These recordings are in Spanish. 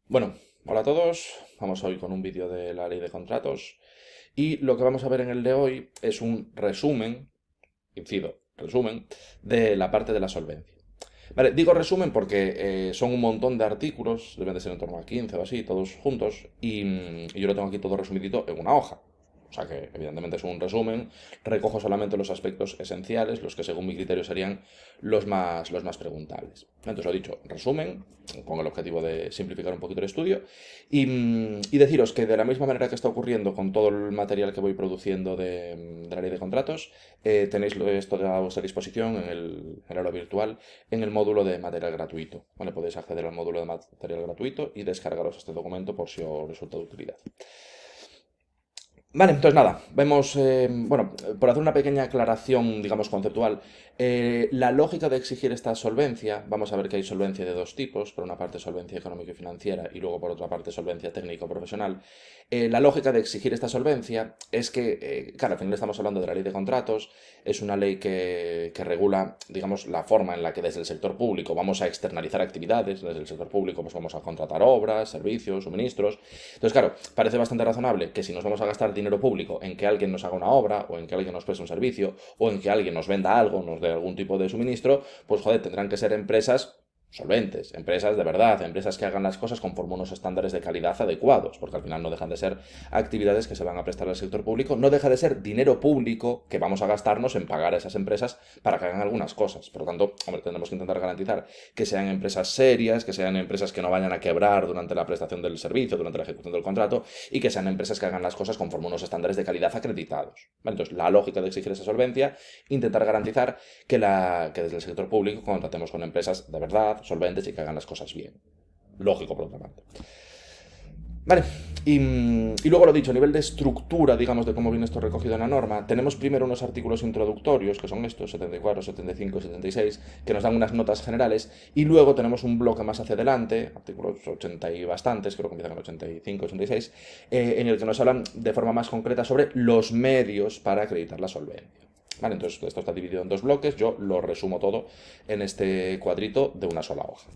Bueno, hola a todos. Vamos hoy con un vídeo de la ley de contratos y lo que vamos a ver en el de hoy es un resumen, incido, resumen, de la parte de la solvencia. Vale, digo resumen porque son un montón de artículos, deben de ser en torno a 15 o así, todos juntos, y yo lo tengo aquí todo resumidito en una hoja. O sea que evidentemente es un resumen, recojo solamente los aspectos esenciales, los que según mi criterio serían los más preguntables. Entonces lo dicho, resumen, con el objetivo de simplificar un poquito el estudio, y deciros que de la misma manera que está ocurriendo con todo el material que voy produciendo de la ley de contratos, tenéis esto a vuestra disposición en el aula virtual en el módulo de material gratuito. ¿Vale? Podéis acceder al módulo de material gratuito y descargaros este documento por si os resulta de utilidad. Vale, entonces nada, vemos, bueno, por hacer una pequeña aclaración, digamos, conceptual, la lógica de exigir esta solvencia, vamos a ver que hay solvencia de dos tipos, por una parte solvencia económica y financiera y luego por otra parte solvencia técnica o profesional. La lógica de exigir esta solvencia es que, claro, al final estamos hablando de la ley de contratos, es una ley que regula, digamos, la forma en la que desde el sector público vamos a externalizar actividades, desde el sector público pues vamos a contratar obras, servicios, suministros. Entonces, claro, parece bastante razonable que si nos vamos a gastar dinero público en que alguien nos haga una obra, o en que alguien nos preste un servicio, o en que alguien nos venda algo, nos dé algún tipo de suministro, pues joder, tendrán que ser empresas solventes, empresas de verdad, empresas que hagan las cosas conforme unos estándares de calidad adecuados, porque al final no dejan de ser actividades que se van a prestar al sector público, no deja de ser dinero público que vamos a gastarnos en pagar a esas empresas para que hagan algunas cosas. Por lo tanto, hombre, tenemos que intentar garantizar que sean empresas serias, que sean empresas que no vayan a quebrar durante la prestación del servicio, durante la ejecución del contrato, y que sean empresas que hagan las cosas conforme unos estándares de calidad acreditados. ¿Vale? Entonces, la lógica de exigir esa solvencia, intentar garantizar que desde el sector público contratemos con empresas de verdad, solventes y que hagan las cosas bien. Lógico, por otra parte. Vale, y luego lo dicho, a nivel de estructura, digamos, de cómo viene esto recogido en la norma, tenemos primero unos artículos introductorios, que son estos, 74, 75 y 76, que nos dan unas notas generales, y luego tenemos un bloque más hacia adelante, artículos 80 y bastantes, creo que empiezan en 85, 86, en el que nos hablan de forma más concreta sobre los medios para acreditar la solvencia. Vale, entonces esto está dividido en dos bloques, yo lo resumo todo en este cuadrito de una sola hoja.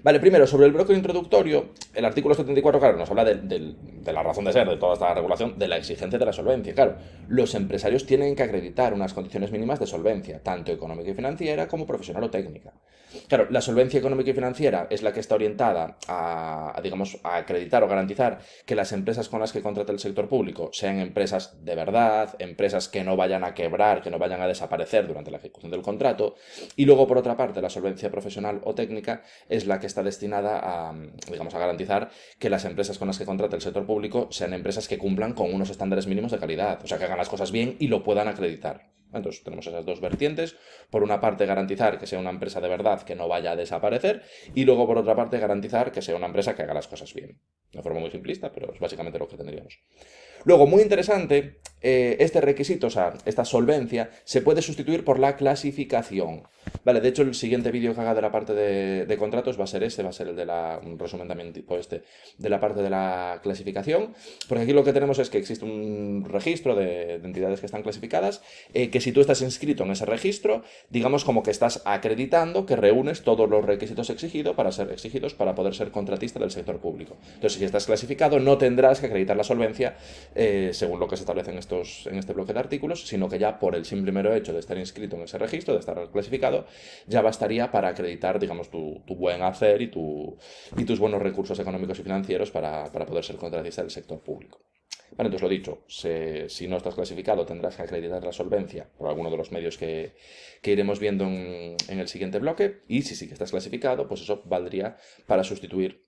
Vale, primero, sobre el bloque introductorio, el artículo 74, claro, nos habla de la razón de ser de toda esta regulación, de la exigencia de la solvencia. Claro, los empresarios tienen que acreditar unas condiciones mínimas de solvencia, tanto económica y financiera como profesional o técnica. Claro, la solvencia económica y financiera es la que está orientada digamos, a acreditar o garantizar que las empresas con las que contrata el sector público sean empresas de verdad, empresas que no vayan a quebrar, que no vayan a desaparecer durante la ejecución del contrato. Y luego, por otra parte, la solvencia profesional o técnica es la que está destinada digamos, a garantizar que las empresas con las que contrata el sector público sean empresas que cumplan con unos estándares mínimos de calidad, o sea, que hagan las cosas bien y lo puedan acreditar. Entonces tenemos esas dos vertientes. Por una parte, garantizar que sea una empresa de verdad que no vaya a desaparecer, y luego, por otra parte, garantizar que sea una empresa que haga las cosas bien. De forma muy simplista, pero es básicamente lo que tendríamos. Luego, muy interesante, este requisito, o sea, esta solvencia, se puede sustituir por la clasificación. Vale, de hecho, el siguiente vídeo que haga de la parte de contratos va a ser este, va a ser el de un resumen también tipo este, de la parte de la clasificación, porque aquí lo que tenemos es que existe un registro de entidades que están clasificadas, que si tú estás inscrito en ese registro, digamos como que estás acreditando que reúnes todos los requisitos exigidos para poder ser contratista del sector público. Entonces, si estás clasificado, no tendrás que acreditar la solvencia según lo que se establece en este bloque de artículos, sino que ya por el simple mero hecho de estar inscrito en ese registro, de estar clasificado, ya bastaría para acreditar, digamos, tu buen hacer y tus buenos recursos económicos y financieros para poder ser contratista del sector público. Vale, entonces lo dicho, si no estás clasificado tendrás que acreditar la solvencia por alguno de los medios que iremos viendo en el siguiente bloque, y si sí que estás clasificado, pues eso valdría para sustituir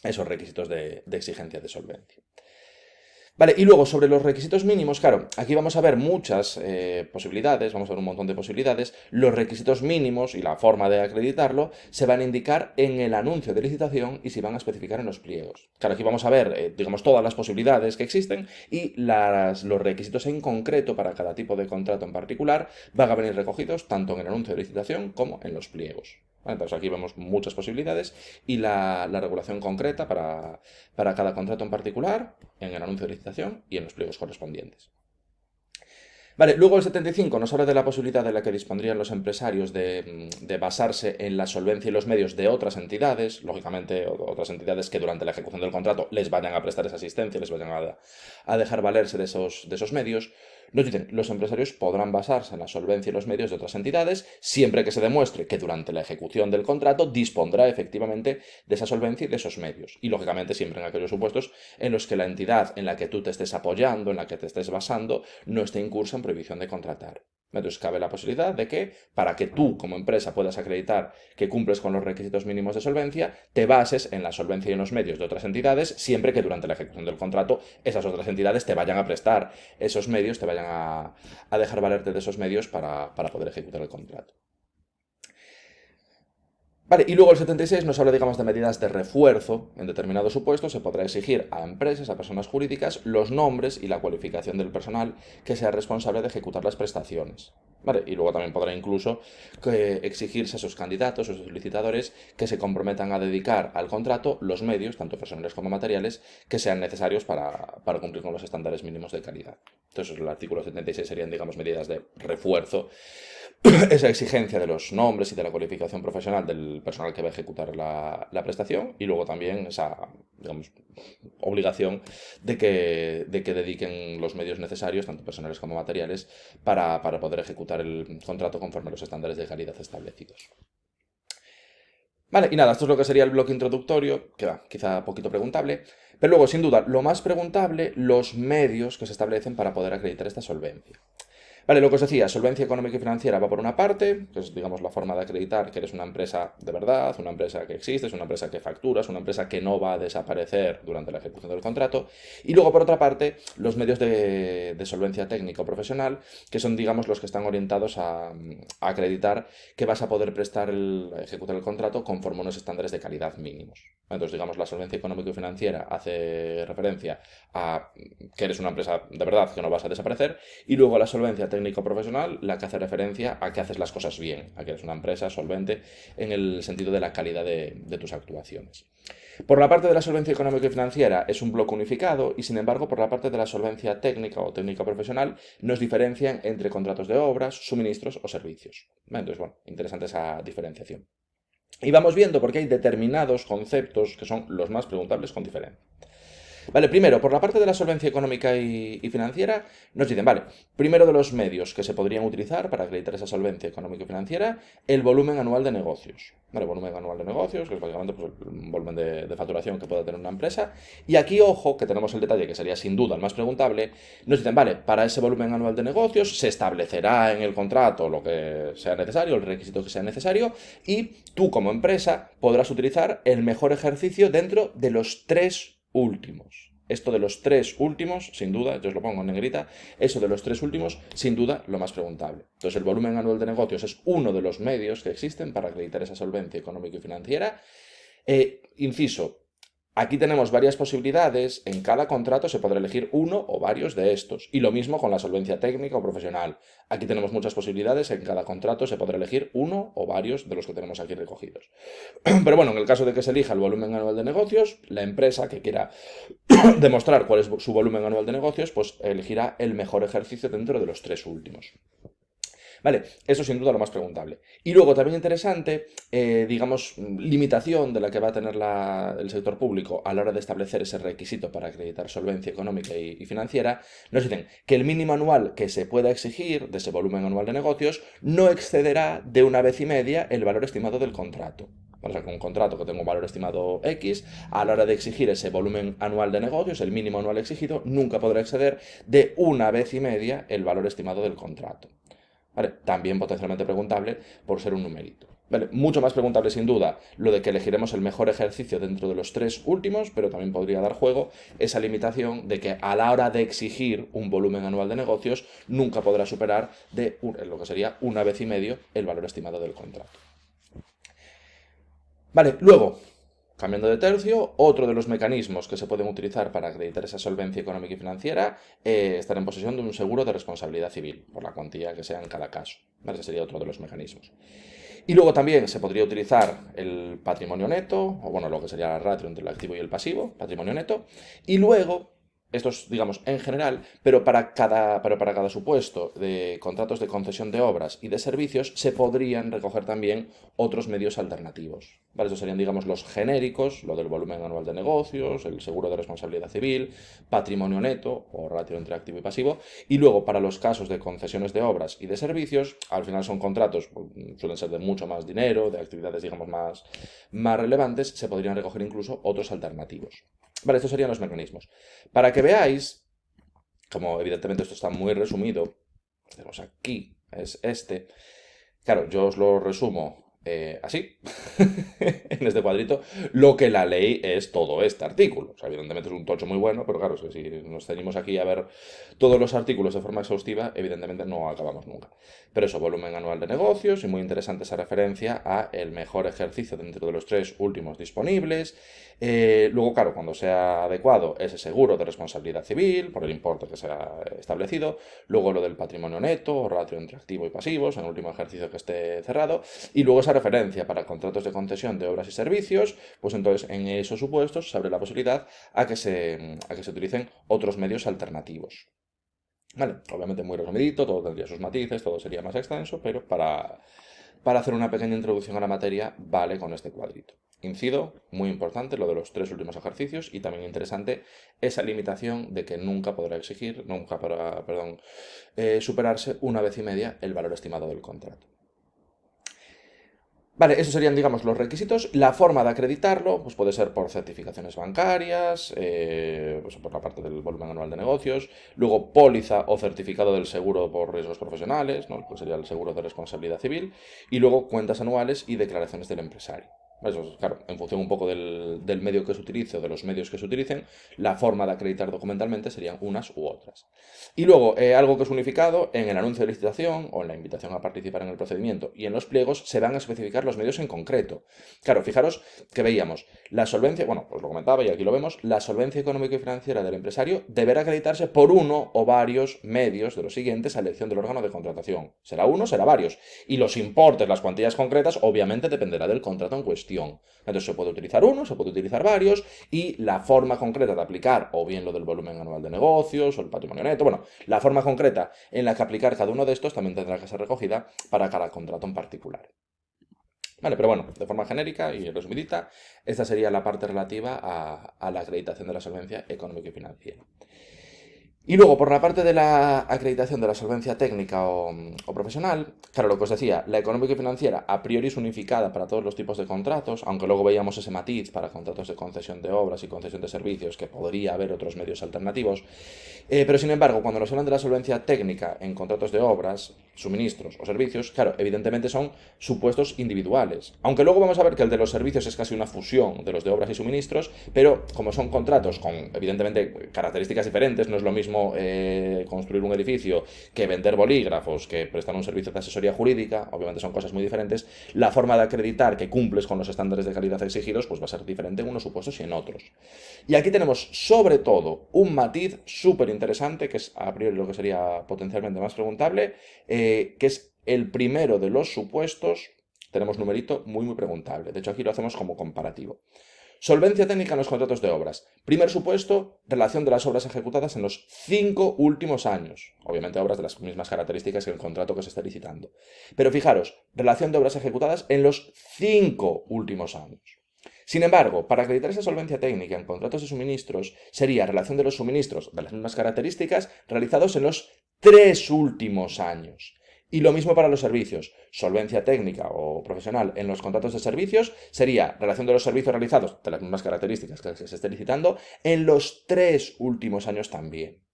esos requisitos de exigencia de solvencia. Vale, y luego sobre los requisitos mínimos, claro, aquí vamos a ver muchas posibilidades, vamos a ver un montón de posibilidades. Los requisitos mínimos y la forma de acreditarlo se van a indicar en el anuncio de licitación y se van a especificar en los pliegos. Claro, aquí vamos a ver, digamos, todas las posibilidades que existen y los requisitos en concreto para cada tipo de contrato en particular van a venir recogidos tanto en el anuncio de licitación como en los pliegos. Vale, entonces aquí vemos muchas posibilidades y la regulación concreta para cada contrato en particular en el anuncio de licitación y en los pliegos correspondientes. Vale, luego el 75 nos habla de la posibilidad de la que dispondrían los empresarios de basarse en la solvencia y los medios de otras entidades, lógicamente otras entidades que durante la ejecución del contrato les vayan a prestar esa asistencia, les vayan a dejar valerse de esos medios. Nos dicen, los empresarios podrán basarse en la solvencia y los medios de otras entidades siempre que se demuestre que durante la ejecución del contrato dispondrá efectivamente de esa solvencia y de esos medios. Y lógicamente siempre en aquellos supuestos en los que la entidad en la que tú te estés apoyando, en la que te estés basando, no esté incursa en prohibición de contratar. Entonces cabe la posibilidad de que, para que tú como empresa puedas acreditar que cumples con los requisitos mínimos de solvencia, te bases en la solvencia y en los medios de otras entidades, siempre que durante la ejecución del contrato esas otras entidades te vayan a prestar esos medios, te vayan a dejar valerte de esos medios para poder ejecutar el contrato. Vale, y luego el 76 nos habla, digamos, de medidas de refuerzo. En determinados supuestos se podrá exigir a empresas, a personas jurídicas, los nombres y la cualificación del personal que sea responsable de ejecutar las prestaciones. Vale, y luego también podrá incluso exigirse a sus candidatos o sus solicitadores que se comprometan a dedicar al contrato los medios, tanto personales como materiales, que sean necesarios para cumplir con los estándares mínimos de calidad. Entonces, el artículo 76 serían, digamos, medidas de refuerzo, esa exigencia de los nombres y de la cualificación profesional del personal que va a ejecutar la prestación, y luego también esa, digamos, obligación de que dediquen los medios necesarios, tanto personales como materiales, para poder ejecutar el contrato conforme a los estándares de calidad establecidos. Vale, y nada, esto es lo que sería el bloque introductorio, que va, quizá poquito preguntable, pero luego, sin duda, lo más preguntable, los medios que se establecen para poder acreditar esta solvencia. Vale, lo que os decía, solvencia económica y financiera va por una parte, que es, digamos, la forma de acreditar que eres una empresa de verdad, una empresa que existe, es una empresa que factura, es una empresa que no va a desaparecer durante la ejecución del contrato. Y luego, por otra parte, los medios de solvencia técnica o profesional, que son, digamos, los que están orientados a acreditar que vas a poder ejecutar el contrato conforme a unos estándares de calidad mínimos. Entonces, digamos, la solvencia económica y financiera hace referencia a que eres una empresa de verdad, que no vas a desaparecer, y luego la solvencia técnico-profesional, la que hace referencia a que haces las cosas bien, a que eres una empresa solvente en el sentido de la calidad de tus actuaciones. Por la parte de la solvencia económica y financiera es un bloque unificado y, sin embargo, por la parte de la solvencia técnica o técnica profesional nos diferencian entre contratos de obras, suministros o servicios. Entonces, bueno, interesante esa diferenciación. Y vamos viendo porque hay determinados conceptos que son los más preguntables con diferencia. Vale, primero, por la parte de la solvencia económica y financiera, nos dicen, vale, primero de los medios que se podrían utilizar para acreditar esa solvencia económica y financiera, el volumen anual de negocios. Vale, volumen anual de negocios, que es básicamente pues, el volumen de facturación que pueda tener una empresa. Y aquí, ojo, que tenemos el detalle que sería sin duda el más preguntable, nos dicen, vale, para ese volumen anual de negocios se establecerá en el contrato lo que sea necesario, el requisito que sea necesario, y tú como empresa podrás utilizar el mejor ejercicio dentro de los 3 últimos. Esto de los 3 últimos, sin duda, yo os lo pongo en negrita, eso de los 3 últimos, sin duda, lo más preguntable. Entonces, el volumen anual de negocios es uno de los medios que existen para acreditar esa solvencia económica y financiera. Inciso, aquí tenemos varias posibilidades, en cada contrato se podrá elegir uno o varios de estos, y lo mismo con la solvencia técnica o profesional. Aquí tenemos muchas posibilidades, en cada contrato se podrá elegir uno o varios de los que tenemos aquí recogidos. Pero bueno, en el caso de que se elija el volumen anual de negocios, la empresa que quiera demostrar cuál es su volumen anual de negocios, pues elegirá el mejor ejercicio dentro de los 3 últimos. Vale, eso sin duda lo más preguntable. Y luego también interesante, digamos, limitación de la que va a tener el sector público a la hora de establecer ese requisito para acreditar solvencia económica y financiera, nos dicen que el mínimo anual que se pueda exigir de ese volumen anual de negocios no excederá de 1,5 veces el valor estimado del contrato. O sea, con un contrato que tenga un valor estimado X, a la hora de exigir ese volumen anual de negocios, el mínimo anual exigido, nunca podrá exceder de 1,5 veces el valor estimado del contrato. ¿Vale? También potencialmente preguntable por ser un numerito. ¿Vale? Mucho más preguntable sin duda lo de que elegiremos el mejor ejercicio dentro de los 3 últimos, pero también podría dar juego esa limitación de que a la hora de exigir un volumen anual de negocios nunca podrá superar de lo que sería 1,5 veces el valor estimado del contrato. Vale, luego, cambiando de tercio, otro de los mecanismos que se pueden utilizar para acreditar esa solvencia económica y financiera es estar en posesión de un seguro de responsabilidad civil, por la cuantía que sea en cada caso. ¿Vale? Ese sería otro de los mecanismos. Y luego también se podría utilizar el patrimonio neto, o bueno, lo que sería la ratio entre el activo y el pasivo, patrimonio neto. Y luego Esto es, digamos, en general, pero para cada supuesto de contratos de concesión de obras y de servicios se podrían recoger también otros medios alternativos. ¿Vale? Estos serían, digamos, los genéricos, lo del volumen anual de negocios, el seguro de responsabilidad civil, patrimonio neto o ratio entre activo y pasivo. Y luego, para los casos de concesiones de obras y de servicios, al final son contratos, suelen ser de mucho más dinero, de actividades, digamos, más relevantes, se podrían recoger incluso otros alternativos. Vale, estos serían los mecanismos. Para que veáis, como evidentemente esto está muy resumido, tenemos aquí, es este. Claro, yo os lo resumo así, en este cuadrito, lo que la ley es todo este artículo. O sea, evidentemente es un tocho muy bueno, pero claro, si nos ceñimos aquí a ver todos los artículos de forma exhaustiva, evidentemente no acabamos nunca. Pero eso, volumen anual de negocios, y muy interesante esa referencia a el mejor ejercicio dentro de los 3 últimos disponibles. Luego, claro, cuando sea adecuado, ese seguro de responsabilidad civil, por el importe que sea establecido. Luego lo del patrimonio neto, ratio entre activo y pasivos, en el último ejercicio que esté cerrado. Y luego esa referencia para contratos de concesión de obras y servicios, pues entonces en esos supuestos se abre la posibilidad a que se utilicen otros medios alternativos. Vale, obviamente muy resumidito, todo tendría sus matices, todo sería más extenso, pero para hacer una pequeña introducción a la materia vale con este cuadrito. Incido, muy importante, lo de los 3 últimos ejercicios y también interesante esa limitación de que nunca podrá exigir, nunca podrá, perdón, superarse 1,5 veces el valor estimado del contrato. Vale, esos serían, digamos, los requisitos. La forma de acreditarlo, pues puede ser por certificaciones bancarias, pues por la parte del volumen anual de negocios, luego póliza o certificado del seguro por riesgos profesionales, ¿no? Pues sería el seguro de responsabilidad civil, y luego cuentas anuales y declaraciones del empresario. Eso, claro, en función un poco del medio que se utilice o de los medios que se utilicen, la forma de acreditar documentalmente serían unas u otras. Y luego, algo que es unificado, en el anuncio de licitación o en la invitación a participar en el procedimiento y en los pliegos se van a especificar los medios en concreto. Claro, fijaros que veíamos la solvencia, bueno, pues lo comentaba y aquí lo vemos, la solvencia económica y financiera del empresario deberá acreditarse por uno o varios medios de los siguientes a elección del órgano de contratación. Será uno, será varios. Y los importes, las cuantías concretas, obviamente dependerá del contrato en cuestión. Entonces se puede utilizar uno, se puede utilizar varios y la forma concreta de aplicar o bien lo del volumen anual de negocios o el patrimonio neto, bueno, la forma concreta en la que aplicar cada uno de estos también tendrá que ser recogida para cada contrato en particular. Vale, pero bueno, de forma genérica y resumidita, esta sería la parte relativa a la acreditación de la solvencia económica y financiera. Y luego, por la parte de la acreditación de la solvencia técnica o profesional, claro, lo que os decía, la económica y financiera a priori es unificada para todos los tipos de contratos, aunque luego veíamos ese matiz para contratos de concesión de obras y concesión de servicios, que podría haber otros medios alternativos. Pero sin embargo, cuando nos hablan de la solvencia técnica en contratos de obras, suministros o servicios, claro, evidentemente son supuestos individuales. Aunque luego vamos a ver que el de los servicios es casi una fusión de los de obras y suministros, pero como son contratos con evidentemente características diferentes, no es lo mismo construir un edificio que vender bolígrafos, que prestar un servicio de asesoría jurídica, obviamente son cosas muy diferentes, la forma de acreditar que cumples con los estándares de calidad exigidos pues va a ser diferente en unos supuestos y en otros. Y aquí tenemos sobre todo un matiz súper interesante, que es a priori lo que sería potencialmente más preguntable, que es el primero de los supuestos, tenemos numerito muy preguntable, de hecho aquí lo hacemos como comparativo. Solvencia técnica en los contratos de obras. Primer supuesto, relación de las obras ejecutadas en los 5 últimos años. Obviamente obras de las mismas características que el contrato que se está licitando. Pero fijaros, relación de obras ejecutadas en los 5 últimos años. Sin embargo, para acreditar esa solvencia técnica en contratos de suministros, sería relación de los suministros de las mismas características realizados en los 3 últimos años. Y lo mismo para los servicios. Solvencia técnica o profesional en los contratos de servicios sería relación de los servicios realizados de las mismas características que se esté licitando en los 3 últimos años también.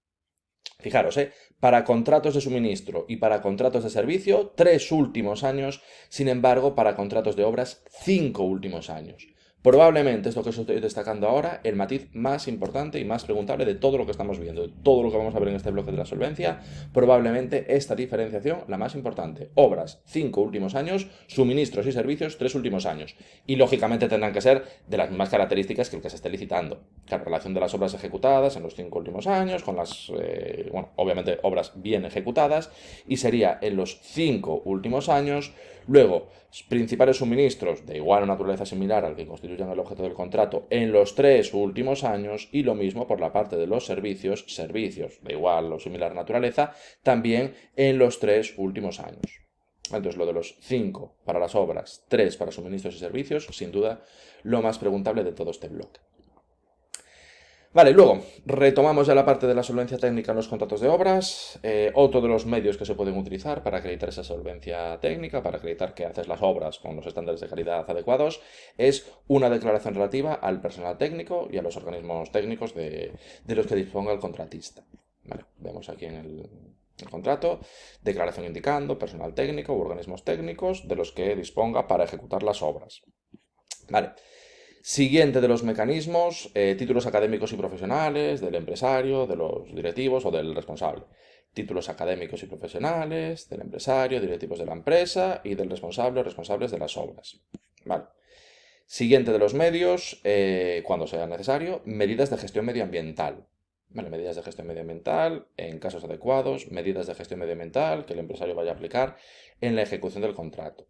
Fijaros, para contratos de suministro y para contratos de servicio, 3 últimos años, sin embargo, para contratos de obras, 5 últimos años. Probablemente es lo que os estoy destacando ahora, el matiz más importante y más preguntable de todo lo que estamos viendo, de todo lo que vamos a ver en este bloque de la solvencia, probablemente esta diferenciación la más importante. Obras, 5 últimos años, suministros y servicios, 3 últimos años. Y lógicamente tendrán que ser de las mismas características que el que se esté licitando. La relación de las obras ejecutadas en los 5 últimos años, con las, obviamente obras bien ejecutadas, y sería en los 5 últimos años. Luego, principales suministros de igual o naturaleza similar al que constituye constituyan el objeto del contrato en los 3 últimos años, y lo mismo por la parte de los servicios de igual o similar naturaleza, también en los 3 últimos años. Entonces, lo de los 5 para las obras, 3 para suministros y servicios, sin duda, lo más preguntable de todo este bloque. Vale, luego, retomamos ya la parte de la solvencia técnica en los contratos de obras. Otro de los medios que se pueden utilizar para acreditar esa solvencia técnica, para acreditar que haces las obras con los estándares de calidad adecuados, es una declaración relativa al personal técnico y a los organismos técnicos de los que disponga el contratista. Vale, vemos aquí en el contrato, declaración indicando personal técnico u organismos técnicos de los que disponga para ejecutar las obras. Vale. Siguiente de los mecanismos, títulos académicos y profesionales del empresario, de los directivos o del responsable. Títulos académicos y profesionales del empresario, directivos de la empresa y del responsable o responsables de las obras. Vale. Siguiente de los medios, cuando sea necesario, medidas de gestión medioambiental. Vale, medidas de gestión medioambiental, en casos adecuados, medidas de gestión medioambiental que el empresario vaya a aplicar en la ejecución del contrato.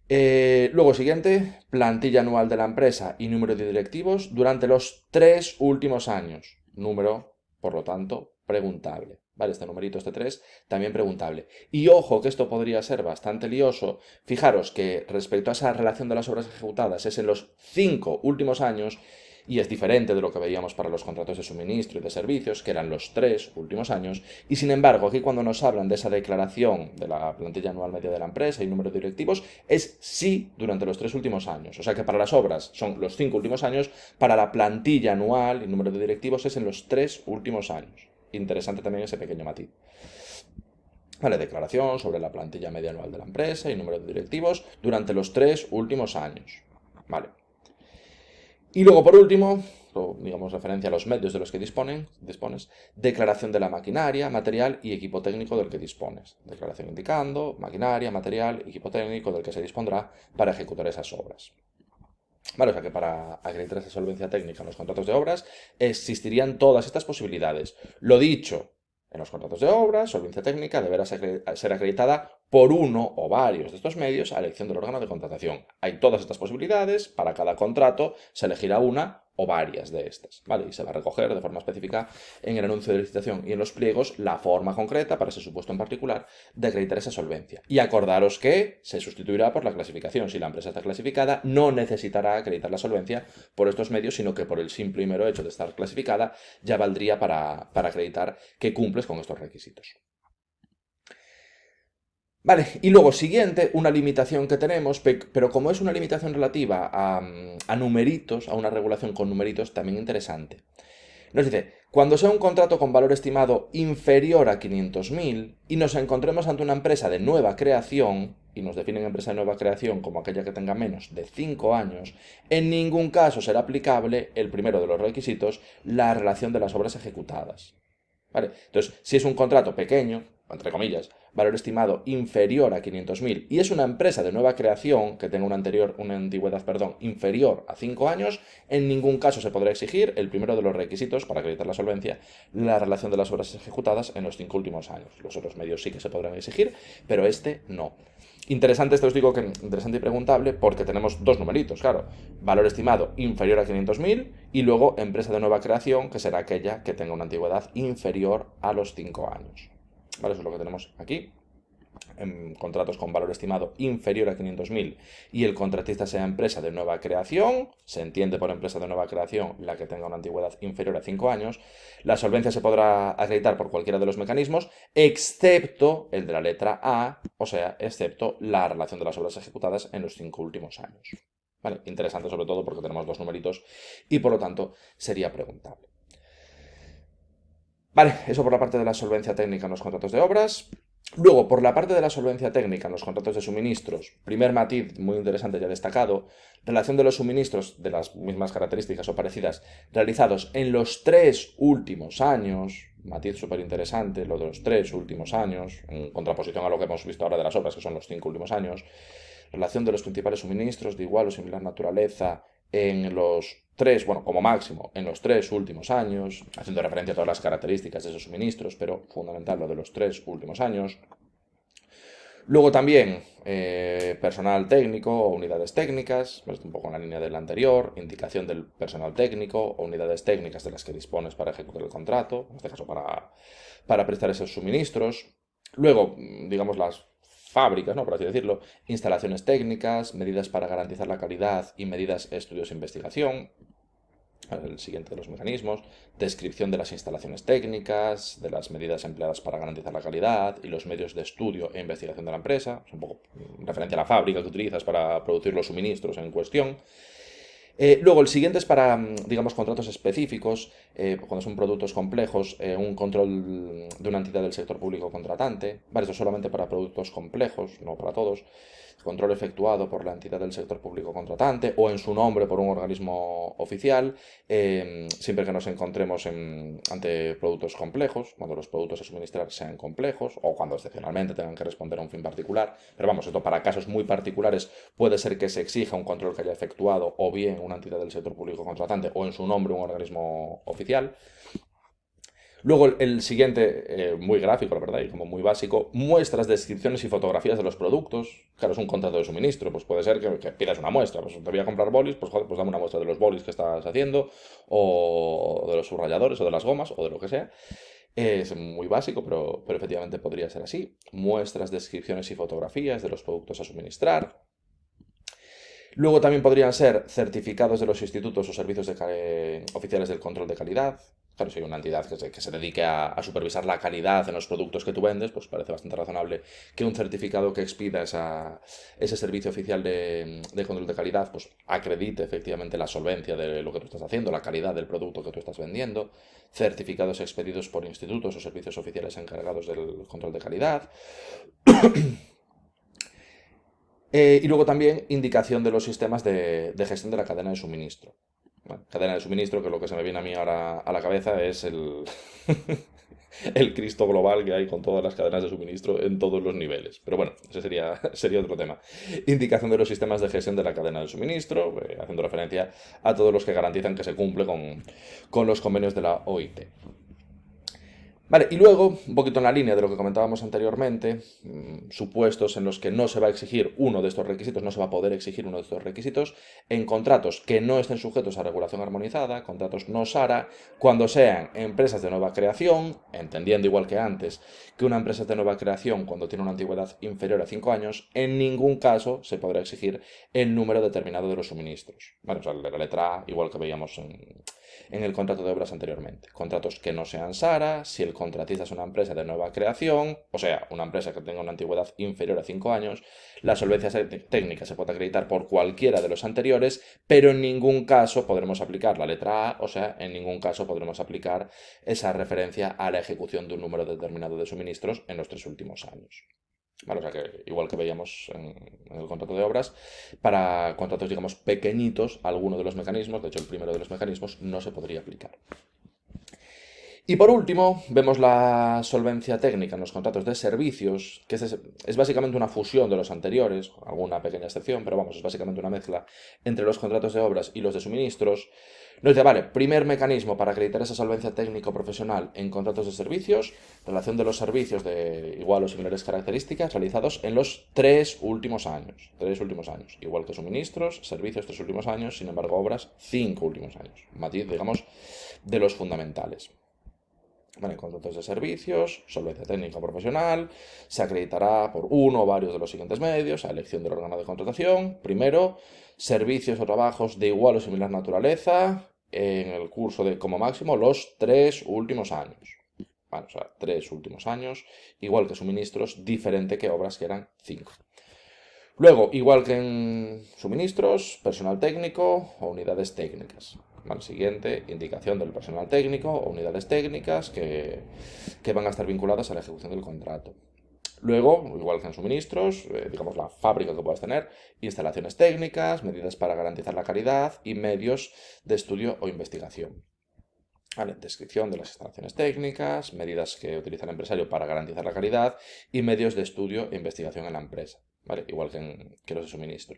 Luego, siguiente, plantilla anual de la empresa y número de directivos durante los 3 últimos años. Número, por lo tanto, preguntable. Vale, este numerito, este 3, también preguntable. Y ojo, que esto podría ser bastante lioso. Fijaros que respecto a esa relación de las obras ejecutadas es en los 5 últimos años, y es diferente de lo que veíamos para los contratos de suministro y de servicios, que eran los 3 últimos años, y sin embargo, aquí cuando nos hablan de esa declaración de la plantilla anual media de la empresa y número de directivos, es sí durante los 3 últimos años. O sea que para las obras son los 5 últimos años, para la plantilla anual y número de directivos es en los 3 últimos años. Interesante también ese pequeño matiz. Vale, declaración sobre la plantilla media anual de la empresa y número de directivos durante los 3 últimos años. Vale. Y luego, por último, digamos referencia a los medios de los que dispones, declaración de la maquinaria, material y equipo técnico del que dispones. Declaración indicando maquinaria, material, equipo técnico del que se dispondrá para ejecutar esas obras. Vale, o sea que para acreditar esa solvencia técnica en los contratos de obras existirían todas estas posibilidades. Lo dicho, en los contratos de obras, solvencia técnica deberá ser acreditada por uno o varios de estos medios a elección del órgano de contratación. Hay todas estas posibilidades, para cada contrato se elegirá una o varias de estas, ¿vale? Y se va a recoger de forma específica en el anuncio de licitación y en los pliegos la forma concreta, para ese supuesto en particular, de acreditar esa solvencia. Y acordaros que se sustituirá por la clasificación. Si la empresa está clasificada, no necesitará acreditar la solvencia por estos medios, sino que por el simple y mero hecho de estar clasificada ya valdría para acreditar que cumples con estos requisitos. Vale, y luego siguiente, una limitación que tenemos, pero como es una limitación relativa a numeritos, a una regulación con numeritos, también interesante. Nos dice, cuando sea un contrato con valor estimado inferior a 500.000 y nos encontremos ante una empresa de nueva creación, y nos definen empresa de nueva creación como aquella que tenga menos de 5 años, en ningún caso será aplicable el primero de los requisitos, la relación de las obras ejecutadas. ¿Vale? Entonces, si es un contrato pequeño, entre comillas, valor estimado inferior a 500.000 y es una empresa de nueva creación que tenga una antigüedad inferior a 5 años, en ningún caso se podrá exigir el primero de los requisitos para acreditar la solvencia, la relación de las obras ejecutadas en los 5 últimos años. Los otros medios sí que se podrán exigir, pero este no. Interesante, esto os digo que interesante y preguntable porque tenemos dos numeritos, claro. Valor estimado inferior a 500.000 y luego empresa de nueva creación, que será aquella que tenga una antigüedad inferior a los 5 años. ¿Vale? Eso es lo que tenemos aquí. En contratos con valor estimado inferior a 500.000 y el contratista sea empresa de nueva creación, se entiende por empresa de nueva creación la que tenga una antigüedad inferior a 5 años, la solvencia se podrá acreditar por cualquiera de los mecanismos, excepto el de la letra A, o sea, excepto la relación de las obras ejecutadas en los 5 últimos años. ¿Vale? Interesante sobre todo porque tenemos dos numeritos y por lo tanto sería preguntable. Vale, eso por la parte de la solvencia técnica en los contratos de obras. Luego, por la parte de la solvencia técnica en los contratos de suministros, primer matiz muy interesante ya destacado, relación de los suministros de las mismas características o parecidas realizados en los 3 últimos años, matiz súper interesante, lo de los 3 últimos años, en contraposición a lo que hemos visto ahora de las obras, que son los 5 últimos años, relación de los principales suministros de igual o similar naturaleza en los 3, bueno, como máximo, en los 3 últimos años, haciendo referencia a todas las características de esos suministros, pero fundamental lo de los 3 últimos años. Luego también personal técnico o unidades técnicas, esto un poco en la línea del anterior, indicación del personal técnico o unidades técnicas de las que dispones para ejecutar el contrato, en este caso para prestar esos suministros. Luego, digamos, las fábricas, ¿no? Por así decirlo, instalaciones técnicas, medidas para garantizar la calidad y medidas estudios e investigación. El siguiente de los mecanismos, descripción de las instalaciones técnicas, de las medidas empleadas para garantizar la calidad y los medios de estudio e investigación de la empresa, es un poco referente a la fábrica que utilizas para producir los suministros en cuestión. Luego, el siguiente es para, digamos, contratos específicos, cuando son productos complejos, un control de una entidad del sector público contratante, ¿vale? Esto solamente para productos complejos, no para todos. Control efectuado por la entidad del sector público contratante o en su nombre por un organismo oficial, siempre que nos encontremos ante productos complejos, cuando los productos a suministrar sean complejos o cuando excepcionalmente tengan que responder a un fin particular. Pero vamos, esto para casos muy particulares puede ser que se exija un control que haya efectuado o bien una entidad del sector público contratante o en su nombre un organismo oficial. Luego el siguiente, muy gráfico, la verdad, y como muy básico, muestras, descripciones y fotografías de los productos. Claro, es un contrato de suministro, pues puede ser que pidas una muestra, pues te voy a comprar bolis, pues joder, pues dame una muestra de los bolis que estás haciendo, o de los subrayadores, o de las gomas, o de lo que sea. Es muy básico, pero efectivamente podría ser así. Muestras, descripciones y fotografías de los productos a suministrar. Luego también podrían ser certificados de los institutos o servicios oficiales del control de calidad. Claro, si hay una entidad que se dedique a supervisar la calidad en los productos que tú vendes, pues parece bastante razonable que un certificado que expida ese servicio oficial de control de calidad, pues acredite efectivamente la solvencia de lo que tú estás haciendo, la calidad del producto que tú estás vendiendo. Certificados expedidos por institutos o servicios oficiales encargados del control de calidad. Y luego también indicación de los sistemas de gestión de la cadena de suministro. Bueno, cadena de suministro, que lo que se me viene a mí ahora a la cabeza es el Cristo global que hay con todas las cadenas de suministro en todos los niveles. Pero bueno, ese sería otro tema. Indicación de los sistemas de gestión de la cadena de suministro, haciendo referencia a todos los que garantizan que se cumple con los convenios de la OIT. Vale, y luego, un poquito en la línea de lo que comentábamos anteriormente, supuestos en los que no se va a exigir uno de estos requisitos, no se va a poder exigir uno de estos requisitos, en contratos que no estén sujetos a regulación armonizada, contratos no SARA, cuando sean empresas de nueva creación, entendiendo igual que antes que una empresa de nueva creación cuando tiene una antigüedad inferior a 5 años, en ningún caso se podrá exigir el número determinado de los suministros. Vale, o sea, la letra A, igual que veíamos en el contrato de obras anteriormente. Contratos que no sean SARA, si el contratista es una empresa de nueva creación, o sea, una empresa que tenga una antigüedad inferior a 5 años, la solvencia técnica se puede acreditar por cualquiera de los anteriores, pero en ningún caso podremos aplicar la letra A, o sea, en ningún caso podremos aplicar esa referencia a la ejecución de un número determinado de suministros en los 3 últimos años. Vale, o sea que igual que veíamos en el contrato de obras, para contratos, digamos, pequeñitos, alguno de los mecanismos, de hecho el primero de los mecanismos, no se podría aplicar. Y por último, vemos la solvencia técnica en los contratos de servicios, que es básicamente una fusión de los anteriores, alguna pequeña excepción, pero vamos, es básicamente una mezcla entre los contratos de obras y los de suministros. Nos dice, vale, primer mecanismo para acreditar esa solvencia técnico-profesional en contratos de servicios, relación de los servicios de igual o similares características realizados en los 3 últimos años. 3 últimos años. Igual que suministros, servicios 3 últimos años, sin embargo, obras 5 últimos años. Matiz, digamos, de los fundamentales. Vale, contratos de servicios, solvencia técnica profesional, se acreditará por uno o varios de los siguientes medios, a elección del órgano de contratación. Primero, servicios o trabajos de igual o similar naturaleza, en el curso de como máximo los 3 últimos años. Vale, o sea, 3 últimos años, igual que suministros, diferente que obras que eran 5. Luego, igual que en suministros, personal técnico o unidades técnicas. Vale, siguiente, indicación del personal técnico o unidades técnicas que van a estar vinculadas a la ejecución del contrato. Luego, igual que en suministros, digamos la fábrica que puedas tener, instalaciones técnicas, medidas para garantizar la calidad y medios de estudio o investigación. Vale, descripción de las instalaciones técnicas, medidas que utiliza el empresario para garantizar la calidad y medios de estudio e investigación en la empresa. ¿Vale? Igual que los de suministro.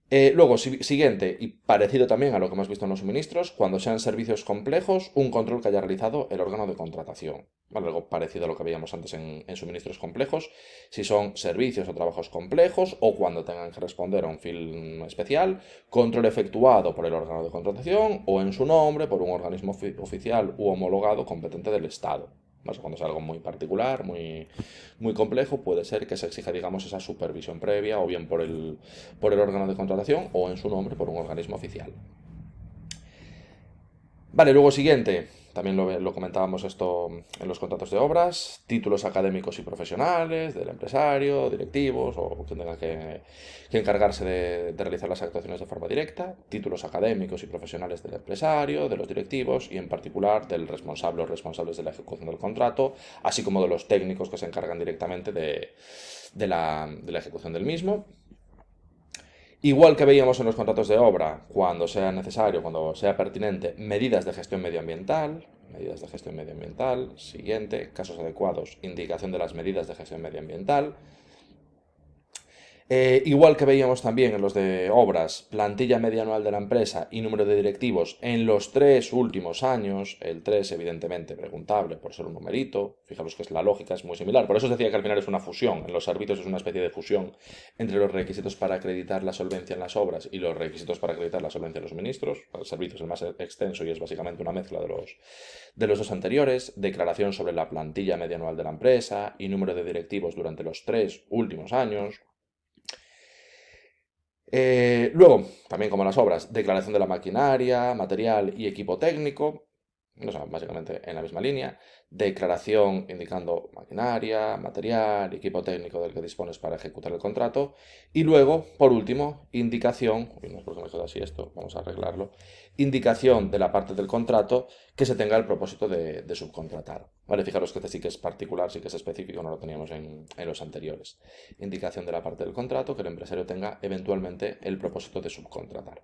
Luego, siguiente, y parecido también a lo que hemos visto en los suministros, cuando sean servicios complejos, un control que haya realizado el órgano de contratación. ¿Vale? Algo parecido a lo que veíamos antes en suministros complejos. Si son servicios o trabajos complejos, o cuando tengan que responder a un fin especial, control efectuado por el órgano de contratación o en su nombre por un organismo oficial u homologado competente del Estado. ¿Vale? Cuando es algo muy particular, muy complejo, puede ser que se exija, digamos, esa supervisión previa, o bien por el órgano de contratación, o en su nombre por un organismo oficial. Vale, luego siguiente, también lo comentábamos esto en los contratos de obras, títulos académicos y profesionales del empresario, directivos o quien tenga que encargarse de realizar las actuaciones de forma directa, títulos académicos y profesionales del empresario, de los directivos y en particular del responsable o responsables de la ejecución del contrato, así como de los técnicos que se encargan directamente de la ejecución del mismo. Igual que veíamos en los contratos de obra, cuando sea necesario, cuando sea pertinente, medidas de gestión medioambiental. Medidas de gestión medioambiental. Siguiente, casos adecuados, indicación de las medidas de gestión medioambiental. Igual que veíamos también en los de obras, plantilla media anual de la empresa y número de directivos en los 3 últimos años, el 3 evidentemente preguntable por ser un numerito, fijaros que es la lógica, es muy similar, por eso os decía que al final es una fusión, en los servicios es una especie de fusión entre los requisitos para acreditar la solvencia en las obras y los requisitos para acreditar la solvencia en los suministros. El servicio es el más extenso y es básicamente una mezcla de los dos anteriores, declaración sobre la plantilla media anual de la empresa y número de directivos durante los 3 últimos años. Luego, también como las obras, declaración de la maquinaria, material y equipo técnico, o sea, básicamente en la misma línea, declaración indicando maquinaria, material y equipo técnico del que dispones para ejecutar el contrato, y luego, por último, indicación, uy, no es porque me queda así esto, vamos a arreglarlo, indicación de la parte del contrato que se tenga el propósito de subcontratar. Vale, fijaros que este sí que es particular, sí que es específico, no lo teníamos en los anteriores. Indicación de la parte del contrato que el empresario tenga eventualmente el propósito de subcontratar.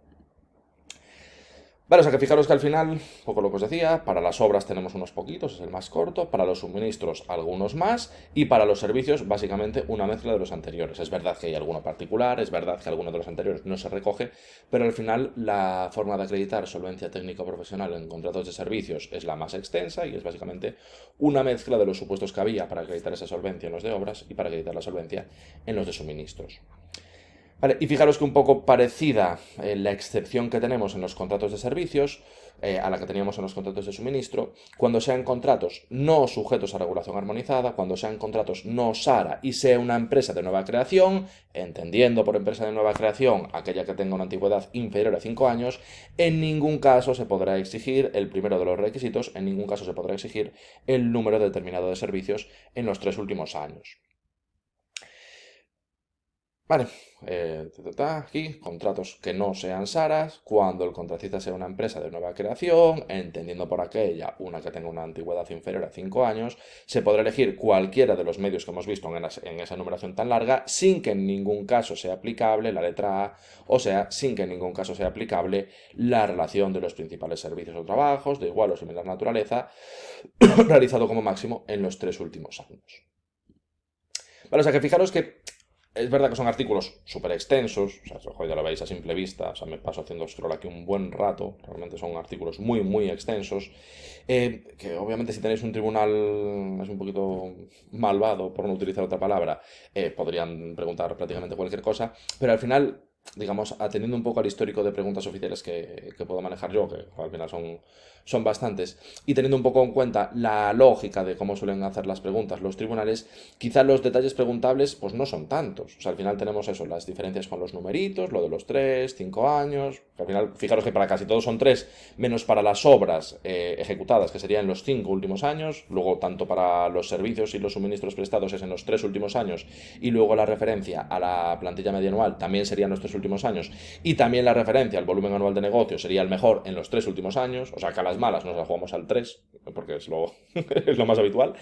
Vale, o sea que fijaros que al final, poco lo que os decía, para las obras tenemos unos poquitos, es el más corto, para los suministros algunos más, y para los servicios básicamente una mezcla de los anteriores. Es verdad que hay alguno particular, es verdad que alguno de los anteriores no se recoge, pero al final la forma de acreditar solvencia técnico-profesional en contratos de servicios es la más extensa y es básicamente una mezcla de los supuestos que había para acreditar esa solvencia en los de obras y para acreditar la solvencia en los de suministros. Vale, y fijaros que un poco parecida la excepción que tenemos en los contratos de servicios a la que teníamos en los contratos de suministro, cuando sean contratos no sujetos a regulación armonizada, cuando sean contratos no SARA y sea una empresa de nueva creación, entendiendo por empresa de nueva creación aquella que tenga una antigüedad inferior a 5 años, en ningún caso se podrá exigir el primero de los requisitos, en ningún caso se podrá exigir el número determinado de servicios en los 3 últimos años. Vale, aquí, contratos que no sean SARAS, cuando el contratista sea una empresa de nueva creación, entendiendo por aquella una que tenga una antigüedad inferior a 5 años, se podrá elegir cualquiera de los medios que hemos visto en esa enumeración tan larga, sin que en ningún caso sea aplicable la letra A, o sea, sin que en ningún caso sea aplicable la relación de los principales servicios o trabajos, de igual o similar naturaleza, realizado como máximo en los 3 últimos años. Vale, o sea que fijaros que es verdad que son artículos súper extensos, o sea, ya lo veis a simple vista, o sea, me paso haciendo scroll aquí un buen rato, realmente son artículos muy, muy extensos, que obviamente si tenéis un tribunal es un poquito malvado, por no utilizar otra palabra, podrían preguntar prácticamente cualquier cosa, pero al final, digamos, atendiendo un poco al histórico de preguntas oficiales que puedo manejar yo, que al final son bastantes, y teniendo un poco en cuenta la lógica de cómo suelen hacer las preguntas los tribunales, quizá los detalles preguntables pues no son tantos. O sea, al final tenemos eso, las diferencias con los numeritos, lo de los 3, 5 años, que al final, fijaros que para casi todos son 3, menos para las obras ejecutadas, que serían los 5 últimos años, luego tanto para los servicios y los suministros prestados es en los 3 últimos años, y luego la referencia a la plantilla media anual también serían los 3 últimos años, y también la referencia al volumen anual de negocio sería el mejor en los 3 últimos años, o sea que a las malas nos la jugamos al 3, porque es lo, es lo más habitual,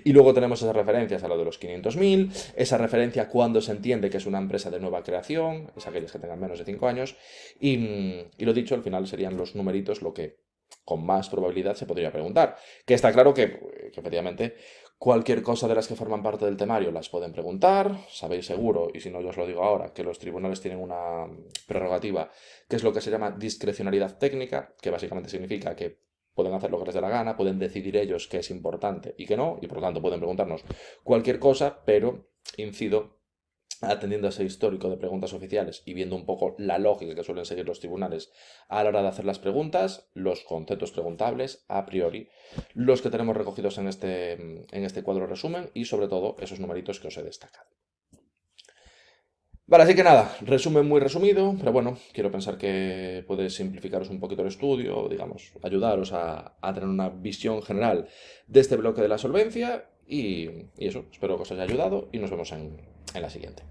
y luego tenemos esas referencias a lo de los 500.000, esa referencia cuando se entiende que es una empresa de nueva creación, es aquellas que tengan menos de 5 años, y lo dicho, al final serían los numeritos lo que con más probabilidad se podría preguntar. Que está claro que efectivamente, Cualquier cosa de las que forman parte del temario las pueden preguntar, sabéis seguro, y si no yo os lo digo ahora, que los tribunales tienen una prerrogativa que es lo que se llama discrecionalidad técnica, que básicamente significa que pueden hacer lo que les dé la gana, pueden decidir ellos qué es importante y qué no, y por lo tanto pueden preguntarnos cualquier cosa, pero incido, atendiendo a ese histórico de preguntas oficiales y viendo un poco la lógica que suelen seguir los tribunales a la hora de hacer las preguntas, los conceptos preguntables, a priori, los que tenemos recogidos en este cuadro resumen y sobre todo esos numeritos que os he destacado. Vale, así que nada, resumen muy resumido, pero bueno, quiero pensar que puede simplificaros un poquito el estudio, digamos, ayudaros a tener una visión general de este bloque de la solvencia y eso, espero que os haya ayudado y nos vemos en la siguiente.